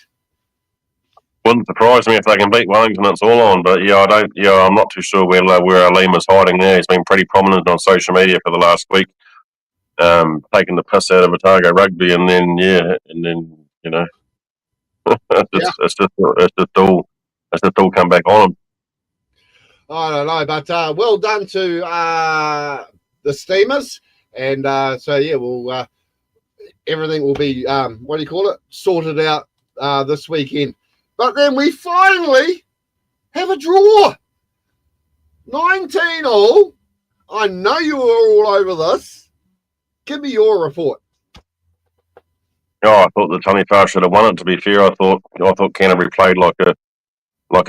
Wouldn't surprise me if they can beat Wellington. It's all on, but I'm not too sure where Lima's hiding there. He's been pretty prominent on social media for the last week, taking the piss out of Otago rugby, and then it's just all come back on him. I don't know, but well done to the Steamers. And we'll everything will be sorted out this weekend. But then we finally have a draw. 19 all. I know you were all over this. Give me your report. I thought the Taniwha should have won it. To be fair, I thought Canterbury played like a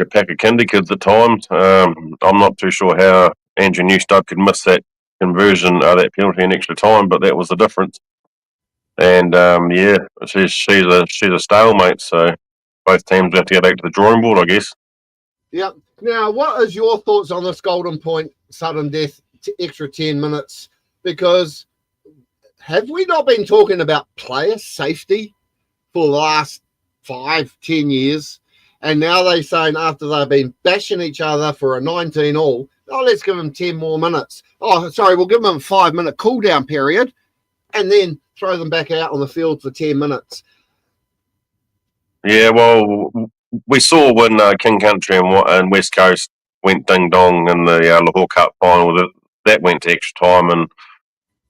pack of kinder kids at times. I'm not too sure how Andrew Newstubb could miss that conversion, that penalty in extra time, but that was the difference. And she's a stalemate. So both teams have to go back to the drawing board, I guess. Yeah. Now, what is your thoughts on this Golden Point sudden death extra 10 minutes? Because have we not been talking about player safety for the last 5-10 years? And now they're saying after they've been bashing each other for a 19 all, let's give them 10 more minutes. We'll give them a 5-minute cool-down period and then throw them back out on the field for 10 minutes. Yeah, well, we saw when King Country and West Coast went ding-dong in the Lahore Cup final, that went to extra time, and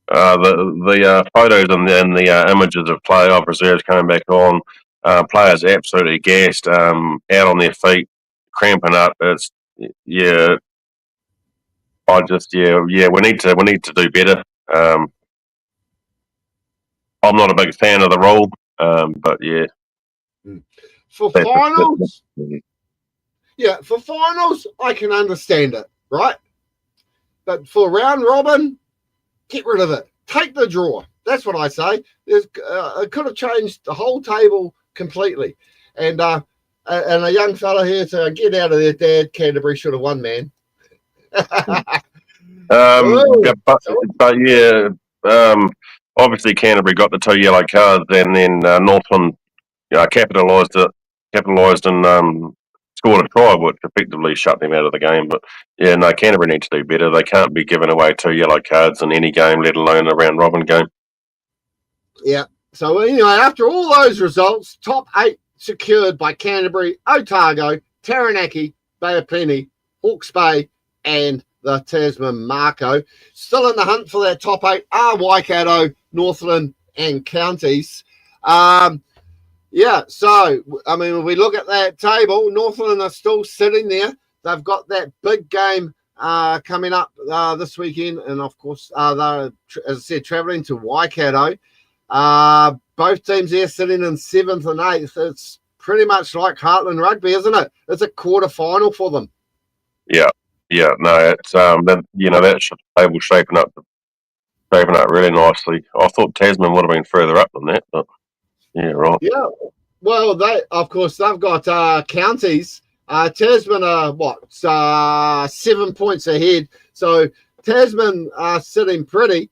the photos and the images of playoff reserves coming back on, players absolutely gassed, out on their feet, cramping up. We need to do better. I'm not a big fan of the rule, but yeah. For finals, I can understand it, right? But for round robin, get rid of it. Take the draw. That's what I say. It could have changed the whole table completely. And a young fella here to get out of there, Dad, Canterbury should have won, man. Obviously Canterbury got the 2 yellow cards, and then Northland capitalised and scored a try, which effectively shut them out of the game. But Canterbury need to do better. They can't be giving away 2 yellow cards in any game, let alone a round robin game. Yeah. So anyway, after all those results, top 8 secured by Canterbury, Otago, Taranaki, Bay of Plenty, Hawke's Bay, and the Tasman Mako. Still in the hunt for that top 8 are Waikato, Northland, and counties. Yeah, so, I mean, when we look at that table, Northland are still sitting there. They've got that big game coming up this weekend. And, of course, they're, as I said, travelling to Waikato. Both teams there sitting in 7th and 8th. It's pretty much like Heartland Rugby, isn't it? It's a quarter-final for them. Yeah, no, it's that table shaping up really nicely. I thought Tasman would have been further up than that, but yeah, right. Yeah, well, they've got counties. Tasman are 7 points ahead, so Tasman are sitting pretty.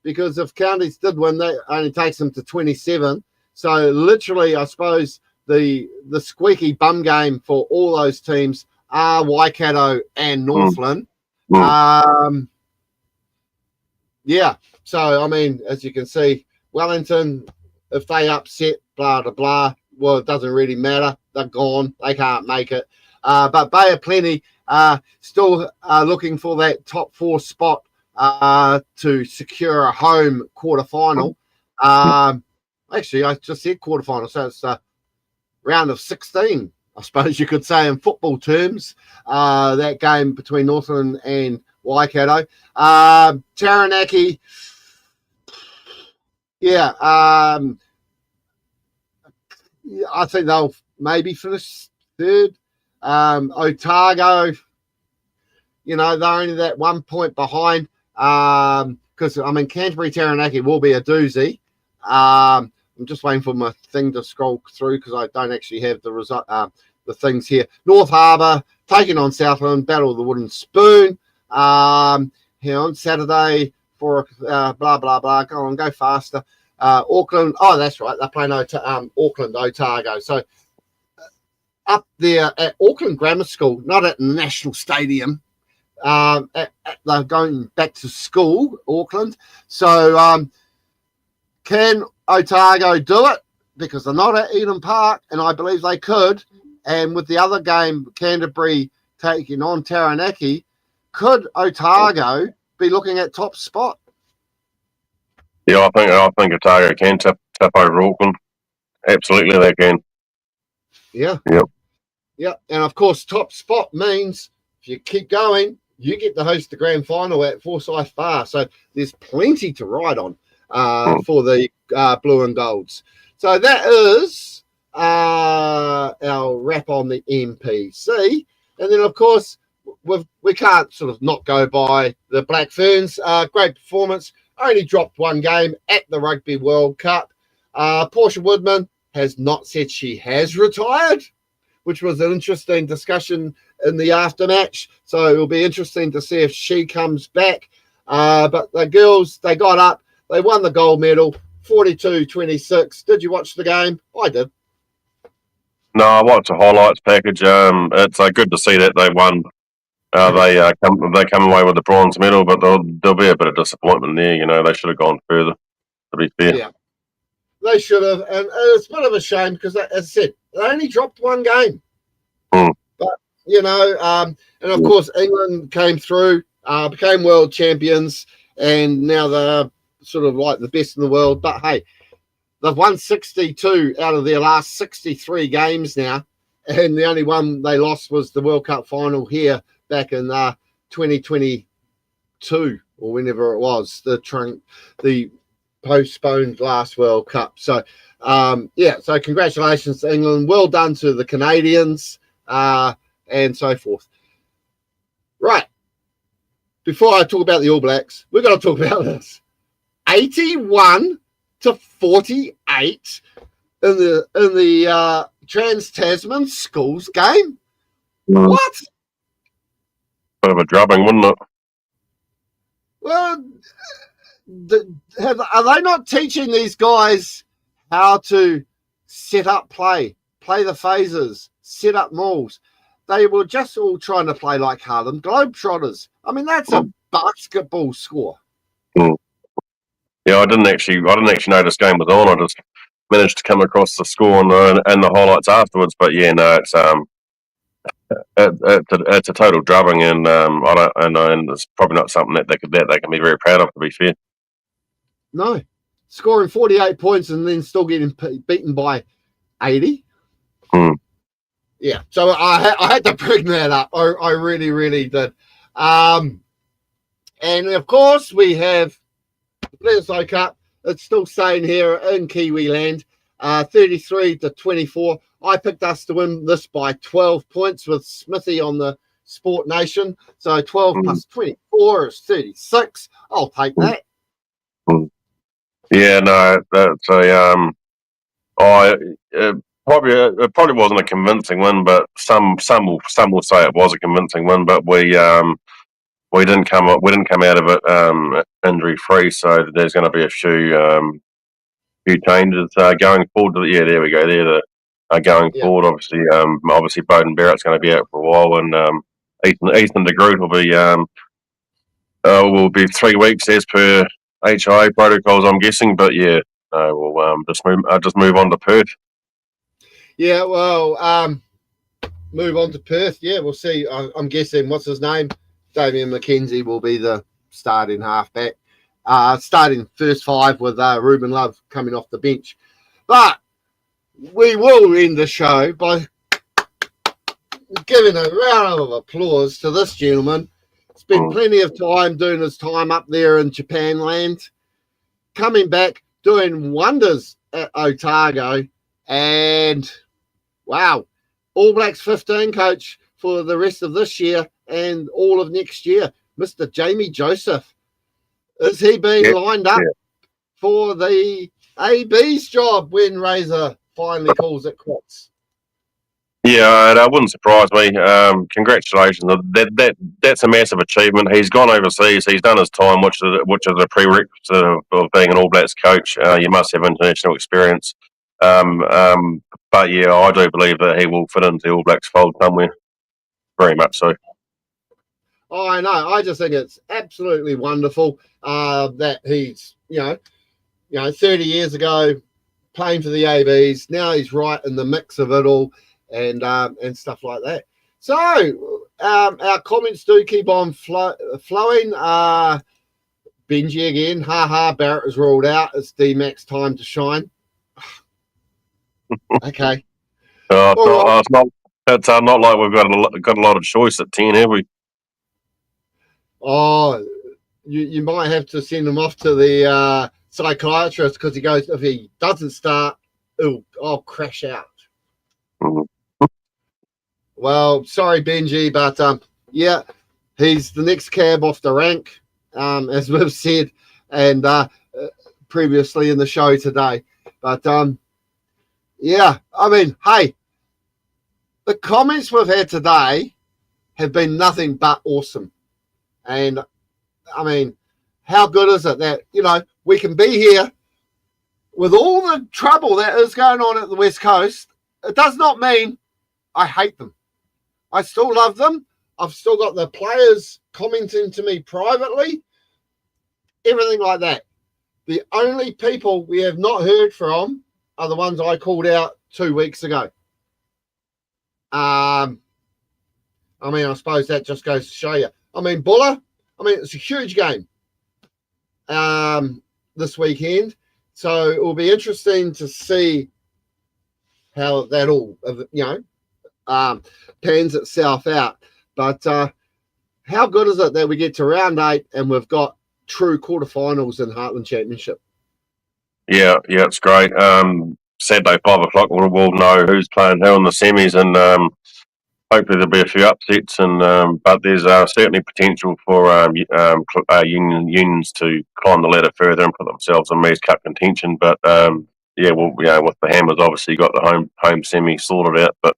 Because if counties did win, that only takes them to 27. So literally, I suppose the squeaky bum game for all those teams are Waikato and Northland. Yeah, so I mean, as you can see, Wellington, if they upset, blah, blah, blah, well, it doesn't really matter. They're gone. They can't make it. But Bay of Plenty still looking for that top 4 spot to secure a home quarterfinal. Actually, I just said quarterfinal, so it's a round of 16, I suppose you could say in football terms. That game between Northland and Waikato. Taranaki, yeah, I think they'll maybe finish 3rd. Otago, they're only that 1 point behind. Because I mean, Canterbury Taranaki will be a doozy. I'm just waiting for my thing to scroll through because I don't actually have the result, the things here. North Harbour taking on Southland, Battle of the Wooden Spoon. Here on Saturday for blah blah blah. Go on, go faster. Auckland. Oh, that's right. They're playing Auckland Otago. So up there at Auckland Grammar School, not at National Stadium. They're going back to school, Auckland. So can Otago do it? Because they're not at Eden Park, and I believe they could. And with the other game, Canterbury taking on Taranaki, could Otago be looking at top spot? Yeah, I think Otago can tip over Auckland. Absolutely, they can. Yeah. Yep. Yeah, and of course, top spot means if you keep going, you get to host the grand final at Forsyth Bar. So there's plenty to ride on for the blue and golds. So that is our wrap on the NPC. And then, of course, we can't sort of not go by the Black Ferns. Great performance. Only dropped one game at the Rugby World Cup. Portia Woodman has not said she has retired, which was an interesting discussion in the aftermatch. So it will be interesting to see if she comes back. But the girls, they got up. They won the gold medal, 42-26. Did you watch the game? I did. No, I watched the highlights package. It's good to see that they won. They come away with the bronze medal, but there'll be a bit of disappointment there. They should have gone further, to be fair. Yeah, they should have. And it's a bit of a shame because, as I said, they only dropped one game. But, and of course, England came through, became world champions, and now they're sort of like the best in the world. But, hey, they've won 62 out of their last 63 games now, and the only one they lost was the World Cup final here back in 2022 or whenever it was, the postponed last World Cup. So, so congratulations to England. Well done to the Canadians and so forth. Right. Before I talk about the All Blacks, we've got to talk about this. 81-48 in the Trans-Tasman Schools game. What? Bit of a drubbing, wouldn't it? Well, are they not teaching these guys how to set up play the phases, set up mauls? They were just all trying to play like Harlem Globetrotters. I mean, that's a basketball score. Yeah, I didn't actually know this game was on. I just managed to come across the score and the highlights afterwards. But yeah, no, it's a total drubbing, and and it's probably not something that they can be very proud of, to be fair. No. scoring 48 points and then still getting beaten by 80. Yeah, so I had to bring that up. I really, really did. And of course, we have the Bledisloe Cup. It's still staying here in Kiwi land, 33-24. I picked us to win this by 12 points with Smithy on the Sport Nation. So 12 plus 24 is 36. I'll take that. Yeah, no, that's a it probably wasn't a convincing win, but some will say it was a convincing win. But we didn't come out of it injury free, so there's going to be a few changes going forward. Yeah, there we go. Going forward, obviously Bowden Barrett's going to be out for a while, and Ethan de Groot will be 3 weeks as per HIA protocols, I'm guessing. But yeah, we'll just move on to Perth. Yeah, well, move on to Perth. Yeah, we'll see. I'm guessing, what's his name? Damian McKenzie will be the starting halfback. Starting first 5 with Ruben Love coming off the bench. But we will end the show by giving a round of applause to this gentleman. Spent plenty of time doing his time up there in Japan land. Coming back, doing wonders at Otago. And, wow, All Blacks 15 coach for the rest of this year and all of next year, Mr. Jamie Joseph. Is he being lined up for the AB's job when Razor finally calls it quits? Yeah, that wouldn't surprise me. Congratulations. That's a massive achievement. He's gone overseas. He's done his time, which is a prerequisite of being an All Blacks coach. You must have international experience. But yeah, I do believe that he will fit into the All Blacks fold somewhere. Very much so. Oh, I know. I just think it's absolutely wonderful that he's, 30 years ago playing for the ABs. Now he's right in the mix of it all and stuff like that. So our comments do keep on flowing. Benji again. Barrett is ruled out. It's D-Mac's time to shine. Okay. It's not like we've got a lot of choice at 10, have we? Oh, you might have to send him off to the psychiatrist because he goes, if he doesn't start, I'll crash out. Well, sorry, Benji, but yeah, he's the next cab off the rank, as we've said, and previously in the show today. But yeah, I mean, hey, the comments we've had today have been nothing but awesome. And I mean, how good is it that, we can be here with all the trouble that is going on at the West Coast? It does not mean I hate them. I still love them. I've still got the players commenting to me privately, everything like that. The only people we have not heard from are the ones I called out 2 weeks ago. I mean, I suppose that just goes to show you. I mean, Buller, it's a huge game this weekend. So it will be interesting to see how that all, pans itself out. But how good is it that we get to round 8 and we've got true quarterfinals in Heartland Championship? Yeah, it's great. Saturday, 5 o'clock, we'll know who's playing who in the semis, and hopefully there'll be a few upsets. And but there's certainly potential for unions to climb the ladder further and put themselves in Maze Cup contention. But with the Hammers, obviously got the home semi sorted out. But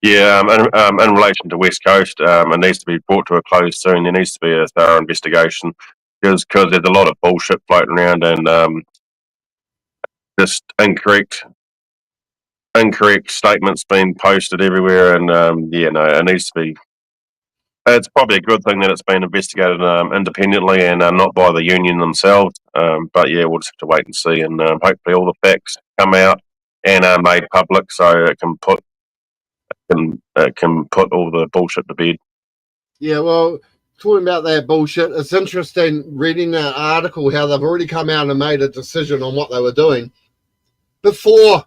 yeah, in relation to West Coast, it needs to be brought to a close soon. There needs to be a thorough investigation because there's a lot of bullshit floating around and just incorrect statements being posted everywhere, and it needs to be. It's probably a good thing that it's been investigated independently and not by the union themselves. But yeah, we'll just have to wait and see, and hopefully all the facts come out and are made public so it can put all the bullshit to bed. Yeah, well, talking about that bullshit, it's interesting reading that article how they've already come out and made a decision on what they were doing before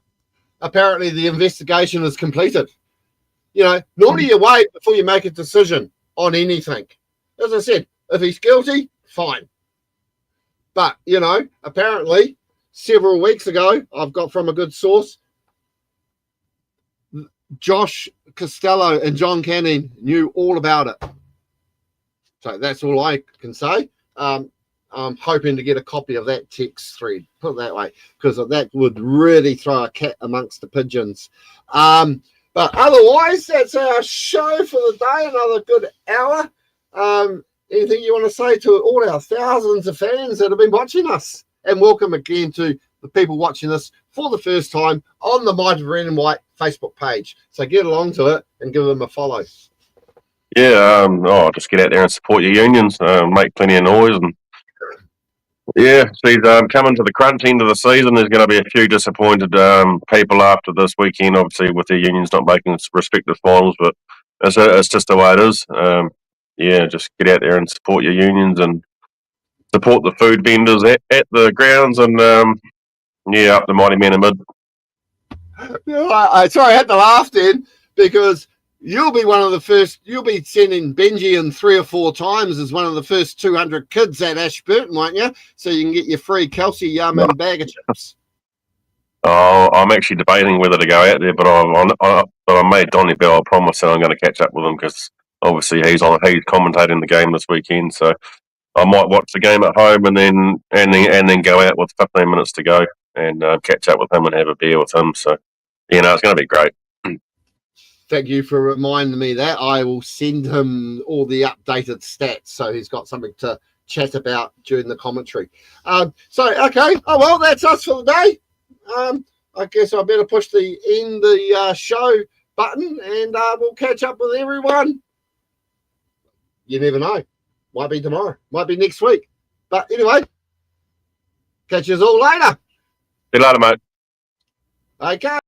apparently the investigation is completed. You know, nor do you wait before you make a decision on anything. As I said, if he's guilty, fine. But, you know, apparently several weeks ago, I've got from a good source, Josh Costello and John Canning knew all about it. So that's all I can say. I'm hoping to get a copy of that text thread, put it that way, because that would really throw a cat amongst the pigeons. But otherwise, that's our show for the day, another good hour. Anything you want to say to all our thousands of fans that have been watching us? And welcome again to the people watching this for the first time on the Mitre Red and White Facebook page. So get along to it and give them a follow. Yeah, just get out there and support your unions, make plenty of noise. And yeah, see, coming to the crunch end of the season, there's going to be a few disappointed people after this weekend, obviously, with their unions not making respective finals, but it's just the way it is. Yeah, just get out there and support your unions and support the food vendors at the grounds and, up the mighty men in mid. Sorry, I had to laugh then because you'll be one of the first, you'll be sending Benji in 3 or 4 times as one of the first 200 kids at Ashburton, won't you? So you can get your free Kelsey Yum and bag of chips. Oh, I'm actually debating whether to go out there, but I made Donny Bell a promise that I'm going to catch up with him because obviously he's commentating the game this weekend. So I might watch the game at home and then go out with 15 minutes to go and catch up with him and have a beer with him. So it's going to be great. Thank you for reminding me that. I will send him all the updated stats so he's got something to chat about during the commentary. Okay. Oh, well, that's us for the day. I guess I better push the end the show button and we'll catch up with everyone. You never know. Might be tomorrow. Might be next week. But anyway, catch you all later. See you later, mate. Okay.